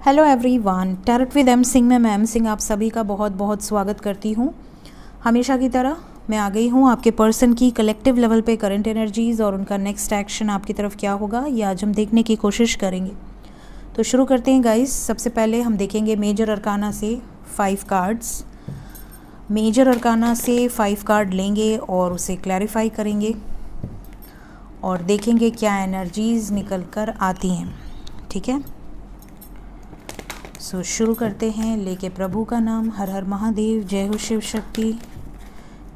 Hello everyone, tarot with M Singh में मैं M Singh आप सभी का बहुत बहुत स्वागत करती हूँ। हमेशा की तरह मैं आ गई हूँ आपके पर्सन की कलेक्टिव लेवल पे करंट एनर्जीज़ और उनका नेक्स्ट एक्शन आपकी तरफ क्या होगा ये आज हम देखने की कोशिश करेंगे। तो शुरू करते हैं गाइस। सबसे पहले हम देखेंगे मेजर अरकाना से 5 कार्ड्स। मेजर अरकाना से 5 कार्ड लेंगे और उसे क्लैरिफाई करेंगे और देखेंगे क्या एनर्जीज़ निकल कर आती हैं। ठीक है, सो शुरू करते हैं लेके प्रभु का नाम। हर हर महादेव, जय हो शिव शक्ति,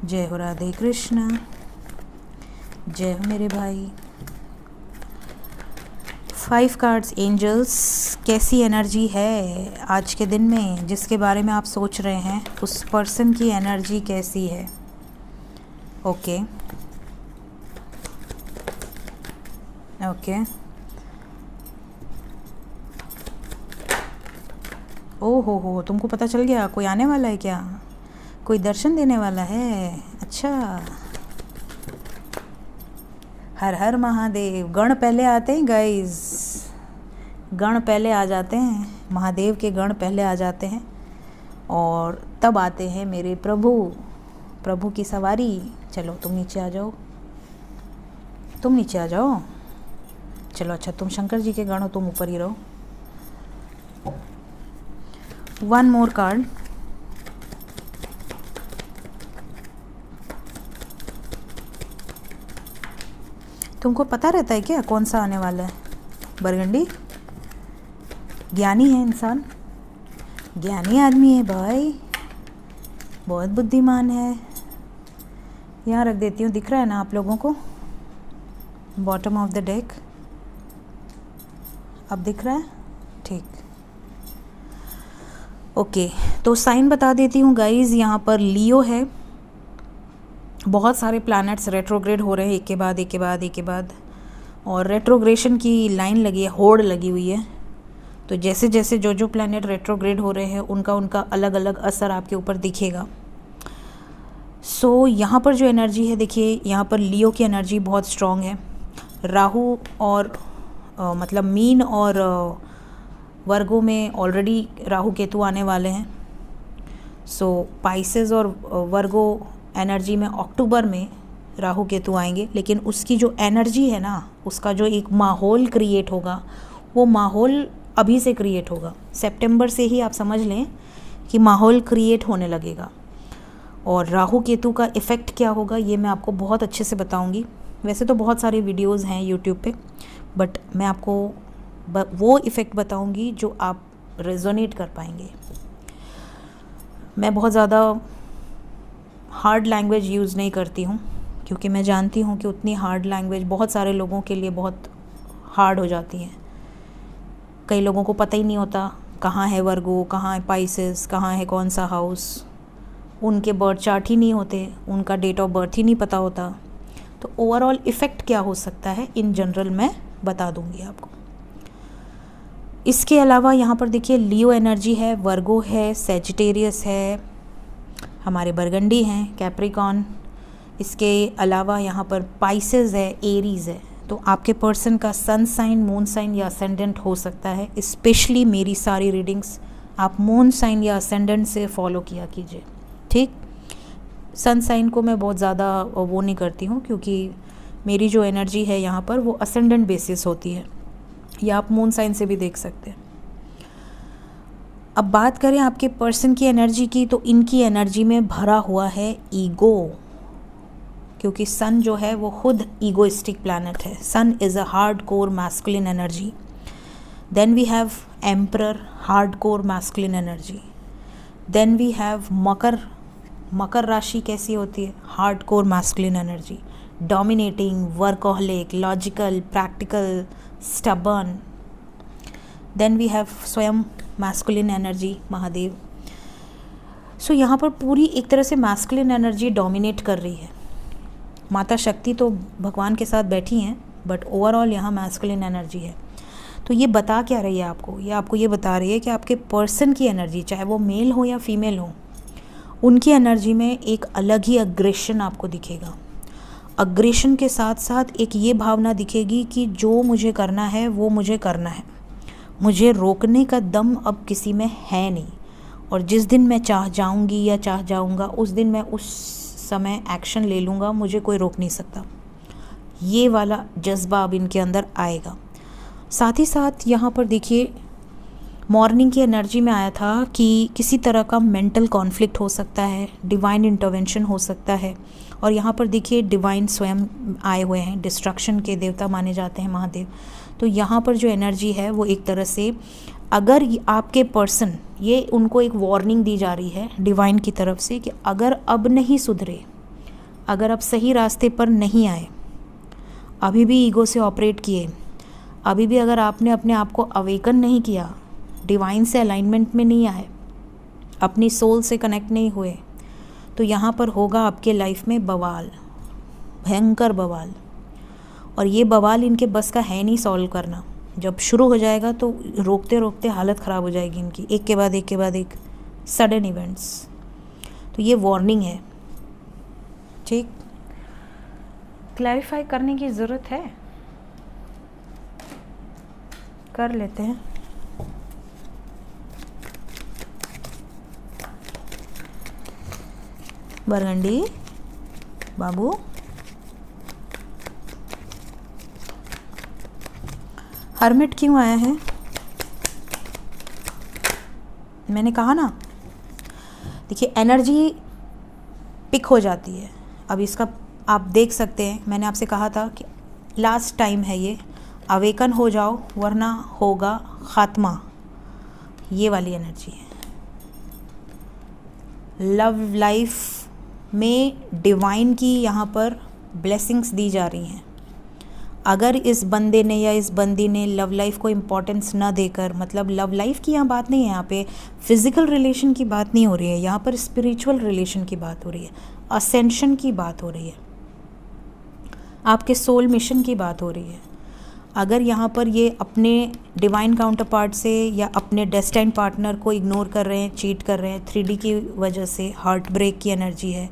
जय हो राधे कृष्ण, जय हो मेरे भाई। 5 कार्ड्स एंजल्स, कैसी एनर्जी है आज के दिन में जिसके बारे में आप सोच रहे हैं, उस पर्सन की एनर्जी कैसी है। ओके ओके, ओ हो, तुमको पता चल गया कोई आने वाला है क्या, कोई दर्शन देने वाला है। अच्छा, हर हर महादेव। गण पहले आते हैं गाइस, गण पहले आ जाते हैं, महादेव के गण पहले आ जाते हैं और तब आते हैं मेरे प्रभु, प्रभु की सवारी। चलो तुम नीचे आ जाओ, तुम नीचे आ जाओ। चलो अच्छा, तुम शंकर जी के गण हो, तुम ऊपर ही रहो। 1 more कार्ड। तुमको पता रहता है क्या कौन सा आने वाला है। बरगंडी ज्ञानी है इंसान, ज्ञानी आदमी है भाई, बहुत बुद्धिमान है। यहाँ रख देती हूँ, दिख रहा है ना आप लोगों को, बॉटम ऑफ द डेक। अब दिख रहा है, ठीक। ओके, तो साइन बता देती हूँ गाइज़। यहाँ पर लियो है, बहुत सारे प्लैनेट्स रेट्रोग्रेड हो रहे हैं एक के बाद एक के बाद एक के बाद, और रेट्रोग्रेशन की लाइन लगी है, होड़ लगी हुई है। तो जैसे जैसे जो प्लैनेट रेट्रोग्रेड हो रहे हैं उनका उनका अलग अलग असर आपके ऊपर दिखेगा। सो यहाँ पर जो एनर्जी है, देखिए यहाँ पर लियो की एनर्जी बहुत स्ट्रॉन्ग है। राहु और मतलब मीन और वर्गो में ऑलरेडी राहु केतु आने वाले हैं। सो पाइसेस और वर्गो एनर्जी में अक्टूबर में राहु केतु आएंगे, लेकिन उसकी जो एनर्जी है ना, उसका जो एक माहौल क्रिएट होगा, वो माहौल अभी से क्रिएट होगा। सितंबर से ही आप समझ लें कि माहौल क्रिएट होने लगेगा। और राहु केतु का इफ़ेक्ट क्या होगा ये मैं आपको बहुत अच्छे से बताऊंगी। वैसे तो बहुत सारे वीडियोस हैं यूट्यूब पे, बट मैं आपको वो इफ़ेक्ट बताऊंगी जो आप रेजोनेट कर पाएंगे। मैं बहुत ज़्यादा हार्ड लैंग्वेज यूज़ नहीं करती हूँ, क्योंकि मैं जानती हूँ कि उतनी हार्ड लैंग्वेज बहुत सारे लोगों के लिए बहुत हार्ड हो जाती है। कई लोगों को पता ही नहीं होता कहाँ है वर्गो, कहाँ है पाइसेस, कहाँ है कौन सा हाउस, उनके बर्थ चार्ट ही नहीं होते, उनका डेट ऑफ बर्थ ही नहीं पता होता। तो ओवरऑल इफ़ेक्ट क्या हो सकता है इन जनरल मैं बता दूँगी आपको। इसके अलावा यहाँ पर देखिए लियो एनर्जी है, वर्गो है, सैजिटेरियस है, हमारे बरगंडी हैं, कैप्रिकॉन। इसके अलावा यहाँ पर पाइसेस है, एरीज़ है। तो आपके पर्सन का सन साइन, मून साइन या असेंडेंट हो सकता है। स्पेशली मेरी सारी रीडिंग्स आप मून साइन या असेंडेंट से फॉलो किया कीजिए, ठीक। सन साइन को मैं बहुत ज़्यादा वो नहीं करती हूँ, क्योंकि मेरी जो एनर्जी है यहाँ पर वो असेंडेंट बेसिस होती है, या आप मून साइन से भी देख सकते हैं। अब बात करें आपके पर्सन की एनर्जी की, तो इनकी एनर्जी में भरा हुआ है ईगो, क्योंकि सन जो है वो खुद ईगोइस्टिक प्लैनेट है। Sun is a hard core masculine energy. Then we have emperor, hard core masculine energy. Then we have मकर। मकर राशि कैसी होती है, hard core masculine energy, dominating, workaholic, logical, practical, stubborn. Then we have स्वयं masculine energy, Mahadev. So यहाँ पर पूरी एक तरह से मैस्कुलिन एनर्जी डोमिनेट कर रही है। माता शक्ति तो भगवान के साथ बैठी हैं, बट ओवरऑल यहाँ मैस्कुलिन एनर्जी है। तो ये बता क्या रही है आपको, ये आपको ये बता रही है कि आपके पर्सन की एनर्जी, चाहे वो मेल हो या फीमेल हो, उनकी एनर्जी में एक अलग ही अग्रेशन आपको दिखेगा। अग्रेशन के साथ साथ एक ये भावना दिखेगी कि जो मुझे करना है वो मुझे करना है, मुझे रोकने का दम अब किसी में है नहीं, और जिस दिन मैं चाह जाऊंगी या चाह जाऊंगा उस दिन मैं उस समय एक्शन ले लूँगा, मुझे कोई रोक नहीं सकता। ये वाला जज्बा अब इनके अंदर आएगा। साथ ही साथ यहाँ पर देखिए मॉर्निंग की एनर्जी में आया था कि किसी तरह का मेंटल कॉन्फ्लिक्ट हो सकता है, डिवाइन इंटरवेंशन हो सकता है। और यहाँ पर देखिए डिवाइन स्वयं आए हुए हैं, डिस्ट्रक्शन के देवता माने जाते हैं महादेव। तो यहाँ पर जो एनर्जी है वो एक तरह से, अगर आपके पर्सन, ये उनको एक वार्निंग दी जा रही है डिवाइन की तरफ से कि अगर अब नहीं सुधरे, अगर अब सही रास्ते पर नहीं आए, अभी भी ईगो से ऑपरेट किए, अभी भी अगर आपने अपने आप को अवेकन नहीं किया, डिवाइन से अलाइनमेंट में नहीं आए, अपनी सोल से कनेक्ट नहीं हुए, तो यहाँ पर होगा आपके लाइफ में बवाल, भयंकर बवाल। और ये बवाल इनके बस का है नहीं सॉल्व करना। जब शुरू हो जाएगा तो रोकते रोकते हालत ख़राब हो जाएगी इनकी, एक के बाद एक के बाद एक सडन इवेंट्स। तो ये वार्निंग है। ठीक, क्लैरिफाई करने की ज़रूरत है, कर लेते हैं। बरगंडी बाबू, हर्मिट क्यों आया है? मैंने कहा ना, देखिए एनर्जी पिक हो जाती है। अब इसका आप देख सकते हैं, मैंने आपसे कहा था कि लास्ट टाइम है ये, अवेकन हो जाओ वरना होगा खात्मा। ये वाली एनर्जी है। लव लाइफ में डिवाइन की यहाँ पर ब्लेसिंग्स दी जा रही हैं। अगर इस बंदे ने या इस बंदी ने लव लाइफ को इम्पोर्टेंस ना देकर, मतलब लव लाइफ की यहाँ बात नहीं है, यहाँ पे फिजिकल रिलेशन की बात नहीं हो रही है, यहाँ पर स्पिरिचुअल रिलेशन की बात हो रही है, असेंशन की बात हो रही है, आपके सोल मिशन की बात हो रही है। अगर यहाँ पर ये अपने डिवाइन काउंटर पार्ट से या अपने डेस्टाइन पार्टनर को इग्नोर कर रहे हैं, चीट कर रहे हैं, 3D की वजह से हार्ट ब्रेक की एनर्जी है,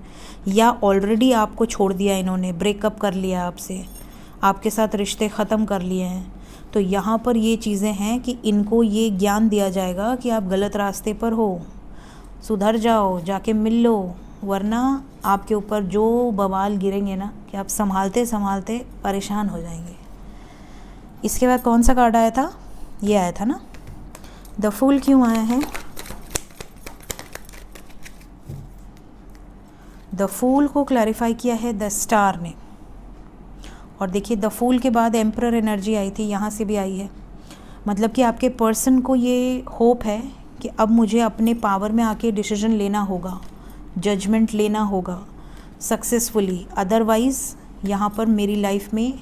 या ऑलरेडी आपको छोड़ दिया इन्होंने, ब्रेकअप कर लिया आपसे, आपके साथ रिश्ते ख़त्म कर लिए हैं, तो यहाँ पर ये चीज़ें हैं कि इनको ये ज्ञान दिया जाएगा कि आप गलत रास्ते पर हो, सुधर जाओ, जाके मिल लो, वरना आपके ऊपर जो बवाल गिरेंगे ना कि आप संभालते संभालते परेशान हो जाएंगे। इसके बाद कौन सा कार्ड आया था? ये आया था ना, द फूल क्यों आया है? द फूल को क्लैरिफाई किया है द स्टार ने। और देखिए द फूल के बाद एम्परर एनर्जी आई थी, यहाँ से भी आई है। मतलब कि आपके पर्सन को ये होप है कि अब मुझे अपने पावर में आके डिसीजन लेना होगा, जजमेंट लेना होगा सक्सेसफुली, अदरवाइज़ यहाँ पर मेरी लाइफ में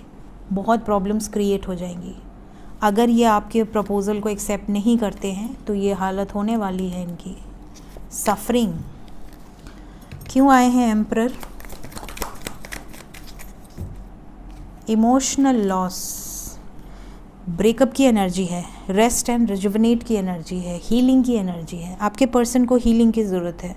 बहुत प्रॉब्लम्स क्रिएट हो जाएंगी। अगर ये आपके प्रपोज़ल को एक्सेप्ट नहीं करते हैं तो ये हालत होने वाली है इनकी, सफरिंग। क्यों आए हैं एम्परर? इमोशनल लॉस, ब्रेकअप की एनर्जी है, रेस्ट एंड रिजुवनेट की एनर्जी है, हीलिंग की एनर्जी है। आपके पर्सन को हीलिंग की ज़रूरत है।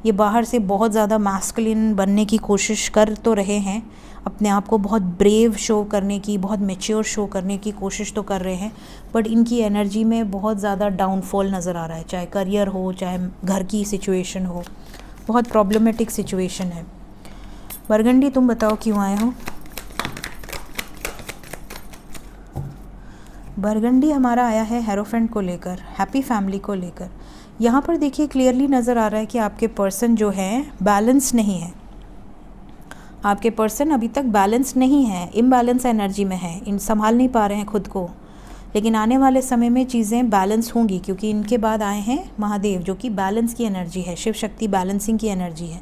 ये बाहर से बहुत ज़्यादा मैस्कुलिन बनने की कोशिश कर तो रहे हैं, अपने आप को बहुत ब्रेव शो करने की, बहुत मैच्योर शो करने की कोशिश तो कर रहे हैं, बट इनकी एनर्जी में बहुत ज़्यादा डाउनफॉल नज़र आ रहा है, चाहे करियर हो, चाहे घर की सिचुएशन हो, बहुत प्रॉब्लमेटिक सिचुएशन है। बरगंडी तुम बताओ क्यों आए हो? बरगंडी हमारा आया है हेरोफेंट को लेकर, हैप्पी फैमिली को लेकर। यहाँ पर देखिए क्लियरली नज़र आ रहा है कि आपके पर्सन जो है बैलेंस नहीं है, आपके पर्सन अभी तक बैलेंस नहीं है, इम्बैलेंस एनर्जी में है, इन संभाल नहीं पा रहे हैं खुद को। लेकिन आने वाले समय में चीज़ें बैलेंस होंगी, क्योंकि इनके बाद आए हैं महादेव जो कि बैलेंस की एनर्जी है, शिव शक्ति बैलेंसिंग की एनर्जी है।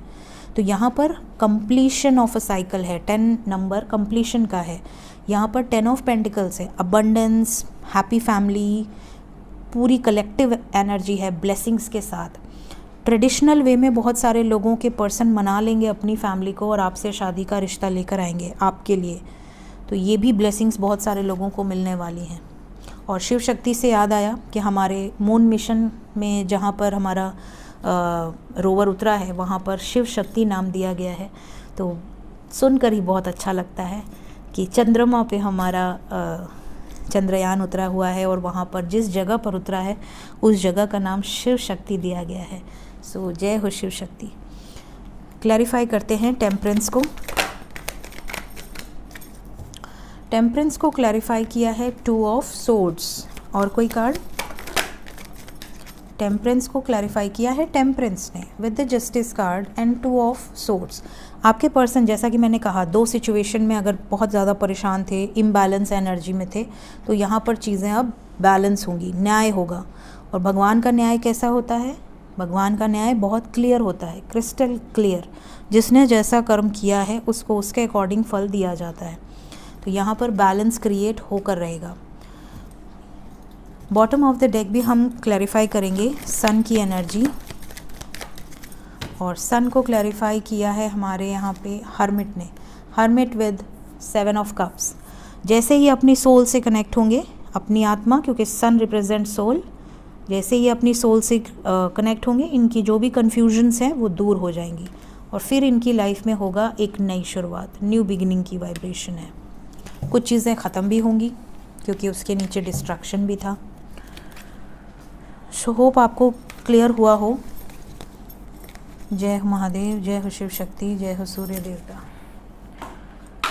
तो यहाँ पर कंप्लीशन ऑफ अ साइकिल है, 10 नंबर कंप्लीशन का है। यहाँ पर 10 ऑफ पेंटिकल्स है, अबंडेंस, हैप्पी फैमिली, पूरी कलेक्टिव एनर्जी है ब्लेसिंग्स के साथ। ट्रेडिशनल वे में बहुत सारे लोगों के पर्सन मना लेंगे अपनी फैमिली को और आपसे शादी का रिश्ता लेकर आएंगे आपके लिए, तो ये भी ब्लेसिंग्स बहुत सारे लोगों को मिलने वाली हैं। और शिव शक्ति से याद आया कि हमारे मून मिशन में जहाँ पर हमारा रोवर उतरा है वहाँ पर शिव शक्ति नाम दिया गया है, तो सुनकर ही बहुत अच्छा लगता है कि चंद्रमा पे हमारा चंद्रयान उतरा हुआ है और वहाँ पर जिस जगह पर उतरा है उस जगह का नाम शिव शक्ति दिया गया है। सो जय हो शिव शक्ति। क्लैरिफाई करते हैं टेम्परेंस को। टेम्परेंस को क्लैरिफाई किया है 2 ऑफ सोर्ड्स। और कोई कार्ड? टेम्परेंस को क्लैरिफाई किया है टेम्परेंस ने with the justice card and 2 of swords. आपके पर्सन, जैसा कि मैंने कहा, 2 सिचुएशन में अगर बहुत ज़्यादा परेशान थे, इम्बैलेंस एनर्जी में थे, तो यहाँ पर चीज़ें अब बैलेंस होंगी, न्याय होगा। और भगवान का न्याय कैसा होता है? भगवान का न्याय बहुत क्लियर होता है, क्रिस्टल क्लियर। जिसने जैसा कर्म किया है उसको उसके अकॉर्डिंग फल दिया जाता है। तो यहाँ पर बैलेंस क्रिएट होकर रहेगा। बॉटम ऑफ द डेक भी हम क्लैरिफाई करेंगे सन की एनर्जी। और सन को क्लैरिफाई किया है हमारे यहाँ पे हर्मिट ने, हर्मिट विद 7 ऑफ कप्स। जैसे ही अपनी सोल से कनेक्ट होंगे, अपनी आत्मा, क्योंकि सन रिप्रेजेंट सोल, जैसे ही अपनी सोल से कनेक्ट होंगे, इनकी जो भी कन्फ्यूजन्स हैं वो दूर हो जाएंगी और फिर इनकी लाइफ में होगा एक नई शुरुआत, न्यू बिगिनिंग की वाइब्रेशन है। कुछ चीज़ें ख़त्म भी होंगी क्योंकि उसके नीचे डिस्ट्रैक्शन भी था। सो होप आपको क्लियर हुआ हो। जय हो महादेव, जय हो शिव शक्ति, जय हो सूर्य देवता।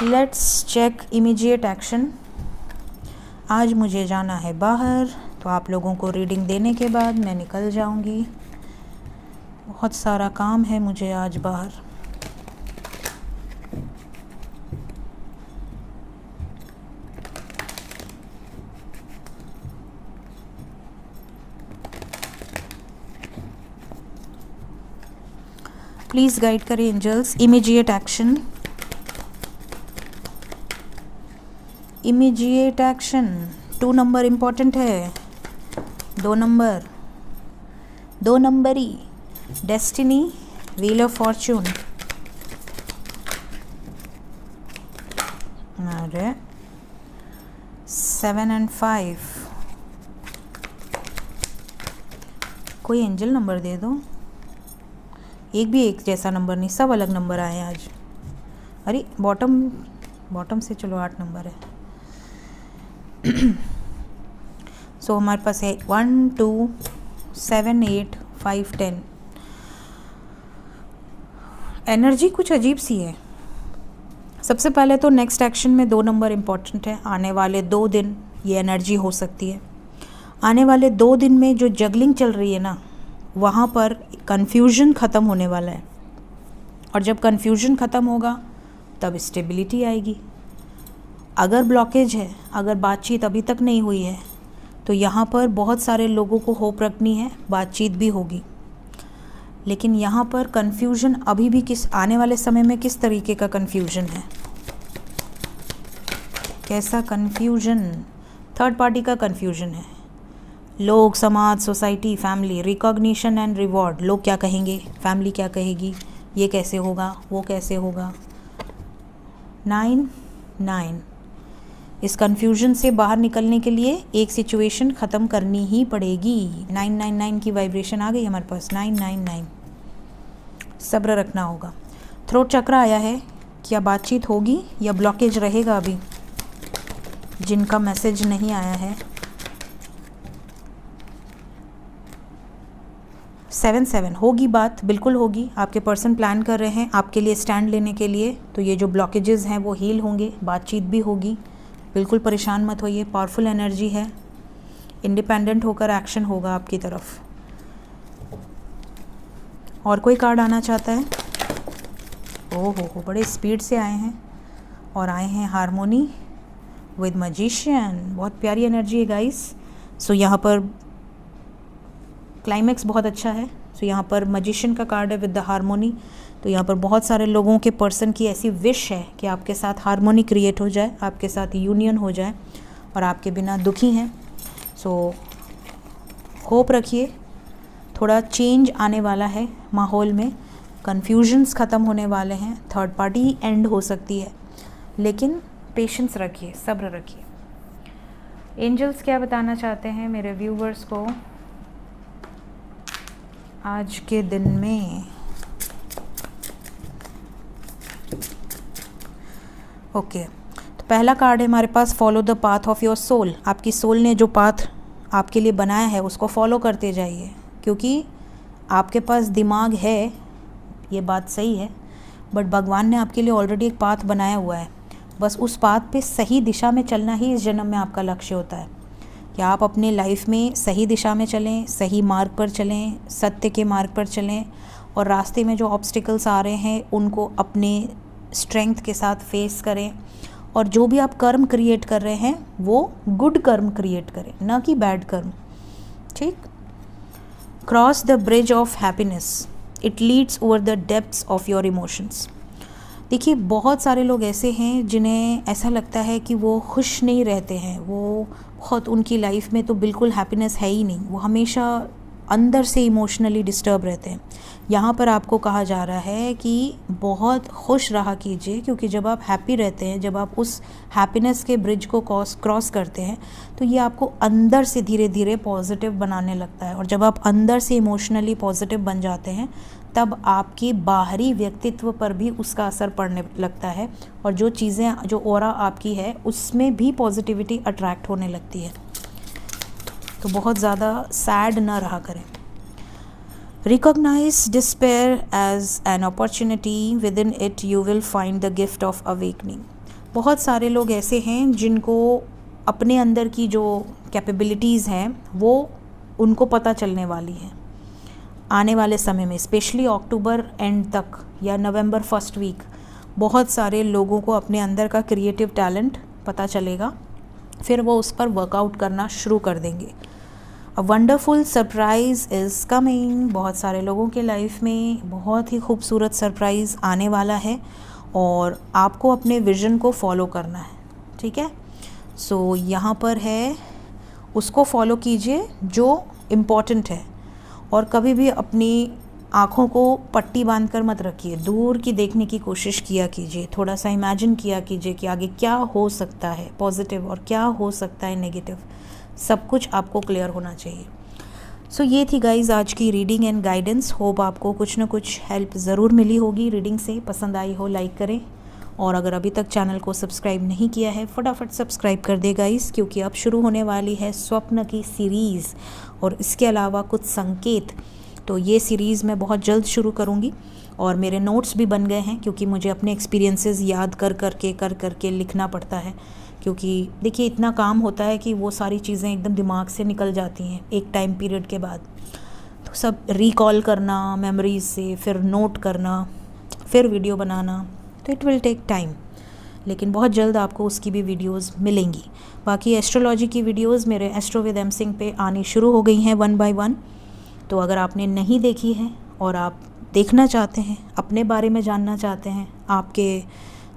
Let's check immediate action. आज मुझे जाना है बाहर, तो आप लोगों को रीडिंग देने के बाद मैं निकल जाऊंगी। बहुत सारा काम है मुझे आज बाहर। प्लीज़ गाइड करें angels. Immediate action, immediate action. 2 number important है, 2 नंबर, 2 नंबरी। Destiny, wheel of fortune. अरे 7 and 5। कोई एंजल नंबर दे दो। एक भी एक जैसा नंबर नहीं, सब अलग नंबर आए हैं आज। अरे बॉटम से चलो 8 नंबर है। सो हमारे पास है 1 2 7 8 5 10। एनर्जी कुछ अजीब सी है। सबसे पहले तो नेक्स्ट एक्शन में 2 नंबर इम्पॉर्टेंट है। आने वाले 2 दिन ये एनर्जी हो सकती है। आने वाले 2 दिन में जो जगलिंग चल रही है ना, वहाँ पर कन्फ्यूजन ख़त्म होने वाला है। और जब कन्फ्यूजन ख़त्म होगा तब स्टेबिलिटी आएगी। अगर ब्लॉकेज है, अगर बातचीत अभी तक नहीं हुई है, तो यहाँ पर बहुत सारे लोगों को होप रखनी है, बातचीत भी होगी। लेकिन यहाँ पर कन्फ्यूजन अभी भी आने वाले समय में किस तरीके का कन्फ्यूजन है, कैसा कन्फ्यूजन? थर्ड पार्टी का कन्फ्यूजन है। लोग, समाज, society, family, recognition and reward. लोग क्या कहेंगे, फैमिली क्या कहेगी, ये कैसे होगा, वो कैसे होगा। 9 9। इस कन्फ्यूजन से बाहर निकलने के लिए एक सिचुएशन ख़त्म करनी ही पड़ेगी। 999 की वाइब्रेशन आ गई हमारे पास। 999। सब्र रखना होगा। थ्रोट चक्र आया है। क्या बातचीत होगी या ब्लॉकेज रहेगा? अभी जिनका मैसेज नहीं आया है। 7 होगी बात, बिल्कुल होगी। आपके पर्सन प्लान कर रहे हैं आपके लिए स्टैंड लेने के लिए, तो ये जो ब्लॉकेजेस हैं वो हील होंगे, बातचीत भी होगी। बिल्कुल परेशान मत होइए, पावरफुल एनर्जी है। इंडिपेंडेंट होकर एक्शन होगा आपकी तरफ। और कोई कार्ड आना चाहता है? ओहो, बड़े स्पीड से आए हैं। और आए हैं हारमोनी विद मैजिशियन। बहुत प्यारी एनर्जी है गाइस। सो यहाँ पर क्लाइमैक्स बहुत अच्छा है। सो यहाँ पर मैजिशियन का कार्ड है विद द हारमोनी। तो यहाँ पर बहुत सारे लोगों के पर्सन की ऐसी विश है कि आपके साथ हारमोनी क्रिएट हो जाए, आपके साथ यूनियन हो जाए और आपके बिना दुखी हैं। सो होप रखिए, थोड़ा चेंज आने वाला है माहौल में, कन्फ्यूजन्स ख़त्म होने वाले हैं, थर्ड पार्टी एंड हो सकती है, लेकिन पेशेंस रखिए, सब्र रखिए। एंजल्स क्या बताना चाहते हैं मेरे व्यूवर्स को आज के दिन में? ओके, तो पहला कार्ड है हमारे पास, follow the path of your soul. आपकी सोल ने जो पाथ आपके लिए बनाया है उसको फॉलो करते जाइए, क्योंकि आपके पास दिमाग है, ये बात सही है, बट भगवान ने आपके लिए ऑलरेडी एक पाथ बनाया हुआ है। बस उस पाथ पे सही दिशा में चलना ही इस जन्म में आपका लक्ष्य होता है, कि आप अपने लाइफ में सही दिशा में चलें, सही मार्ग पर चलें, सत्य के मार्ग पर चलें, और रास्ते में जो ऑब्स्टिकल्स आ रहे हैं उनको अपने स्ट्रेंथ के साथ फेस करें, और जो भी आप कर्म क्रिएट कर रहे हैं वो गुड कर्म क्रिएट करें, ना कि बैड कर्म। ठीक। Cross the bridge of happiness, it leads over the depths of your emotions. देखिए, बहुत सारे लोग ऐसे हैं जिन्हें ऐसा लगता है कि वो खुश नहीं रहते हैं, वो बहुत, उनकी लाइफ में तो बिल्कुल हैप्पीनेस है ही नहीं, वो हमेशा अंदर से इमोशनली डिस्टर्ब रहते हैं। यहाँ पर आपको कहा जा रहा है कि बहुत खुश रहा कीजिए, क्योंकि जब आप हैप्पी रहते हैं, जब आप उस हैप्पीनेस के ब्रिज को क्रॉस करते हैं, तो ये आपको अंदर से धीरे धीरे पॉजिटिव बनाने लगता है, और जब आप अंदर से इमोशनली पॉजिटिव बन जाते हैं तब आपकी बाहरी व्यक्तित्व पर भी उसका असर पड़ने लगता है, और जो चीज़ें, जो ऑरा आपकी है उसमें भी पॉजिटिविटी अट्रैक्ट होने लगती है। तो बहुत ज़्यादा सैड ना रहा करें। Recognise despair as an opportunity, within it you will find the gift of awakening. बहुत सारे लोग ऐसे हैं जिनको अपने अंदर की जो कैपेबिलिटीज़ हैं वो उनको पता चलने वाली हैं आने वाले समय में, स्पेशली अक्टूबर एंड तक या नवंबर फर्स्ट वीक। बहुत सारे लोगों को अपने अंदर का क्रिएटिव टैलेंट पता चलेगा, फिर वो उस पर वर्कआउट करना शुरू कर देंगे। A wonderful surprise is coming. बहुत सारे लोगों के लाइफ में बहुत ही खूबसूरत सरप्राइज़ आने वाला है, और आपको अपने विज़न को फॉलो करना है। ठीक है, सो यहाँ पर है, उसको फॉलो कीजिए जो इम्पॉर्टेंट है, और कभी भी अपनी आँखों को पट्टी बांधकर मत रखिए, दूर की देखने की कोशिश किया कीजिए, थोड़ा सा इमेजिन किया कीजिए कि आगे क्या हो सकता है पॉजिटिव और क्या हो सकता है नेगेटिव, सब कुछ आपको क्लियर होना चाहिए। सो ये थी गाइज़ आज की रीडिंग एंड गाइडेंस। होप आपको कुछ ना कुछ हेल्प ज़रूर मिली होगी रीडिंग से। पसंद आई हो लाइक करें, और अगर अभी तक चैनल को सब्सक्राइब नहीं किया है फटाफट सब्सक्राइब कर दे गाइस, क्योंकि अब शुरू होने वाली है स्वप्न की सीरीज़, और इसके अलावा कुछ संकेत। तो ये सीरीज़ मैं बहुत जल्द शुरू करूँगी, और मेरे नोट्स भी बन गए हैं, क्योंकि मुझे अपने एक्सपीरियंसेस याद कर करके लिखना पड़ता है, क्योंकि देखिए इतना काम होता है कि वो सारी चीज़ें एकदम दिमाग से निकल जाती हैं एक टाइम पीरियड के बाद। तो सब रिकॉल करना मेमोरीज से, फिर नोट करना, फिर वीडियो बनाना, तो इट विल टेक टाइम, लेकिन बहुत जल्द आपको उसकी भी वीडियोस मिलेंगी। बाकी एस्ट्रोलॉजी की वीडियोस मेरे एस्ट्रो विद एम सिंह पे आनी शुरू हो गई हैं 1 बाय 1। तो अगर आपने नहीं देखी है और आप देखना चाहते हैं, अपने बारे में जानना चाहते हैं, आपके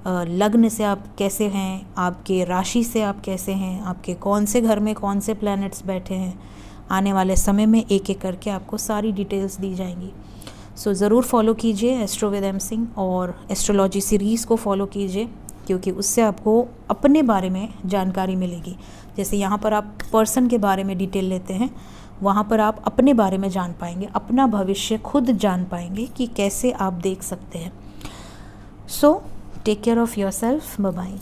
लग्न से आप कैसे हैं, आपके राशि से आप कैसे हैं, आपके कौन से घर में कौन से प्लैनेट्स बैठे हैं, आने वाले समय में एक एक करके आपको सारी डिटेल्स दी जाएंगी। सो ज़रूर फॉलो कीजिए एस्ट्रो विद एम सिंह, और एस्ट्रोलॉजी सीरीज़ को फॉलो कीजिए, क्योंकि उससे आपको अपने बारे में जानकारी मिलेगी। जैसे यहाँ पर आप पर्सन के बारे में डिटेल लेते हैं, वहाँ पर आप अपने बारे में जान पाएंगे, अपना भविष्य खुद जान पाएंगे कि कैसे आप देख सकते हैं। So take care of yourself, bye bye.